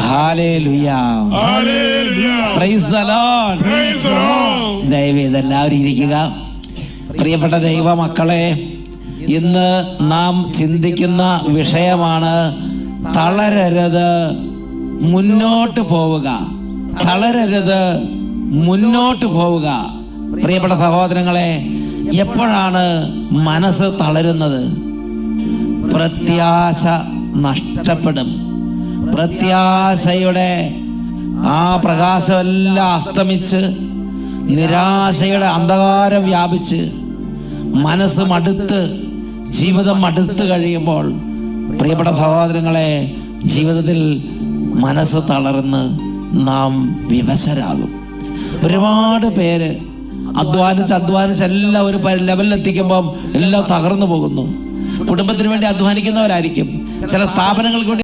Hallelujah. Praise the Lord. ദയവേത് എല്ലാവരും ഇരിക്കുക. പ്രിയപ്പെട്ട ദൈവ മക്കളെ, ഇന്ന് നാം ചിന്തിക്കുന്ന വിഷയമാണ് തളരരുത്, മുന്നോട്ട് പോവുക. തളരരുത്, മുന്നോട്ട് പോവുക. പ്രിയപ്പെട്ട സഹോദരങ്ങളെ, എപ്പോഴാണ് മനസ്സ് തളരുന്നത്? പ്രത്യാശ നഷ്ടപ്പെടും. പ്രത്യാശയുടെ ആ പ്രകാശമെല്ലാം അസ്തമിച്ച് നിരാശയുടെ അന്ധകാരം വ്യാപിച്ച് മനസ്സ് മടുത്ത് ജീവിതം മടുത്ത് കഴിയുമ്പോൾ പ്രിയപ്പെട്ട സഹോദരങ്ങളെ, ജീവിതത്തിൽ മനസ്സ് തളർന്ന് നാം വിവശരാകും. ഒരുപാട് പേര് അധ്വാനിച്ച് എല്ലാം ഒരു ലെവലിലെത്തിക്കുമ്പം എല്ലാം തകർന്നു പോകുന്നു. കുടുംബത്തിന് വേണ്ടി അധ്വാനിക്കുന്നവരായിരിക്കും, ചില സ്ഥാപനങ്ങൾക്ക് വേണ്ടി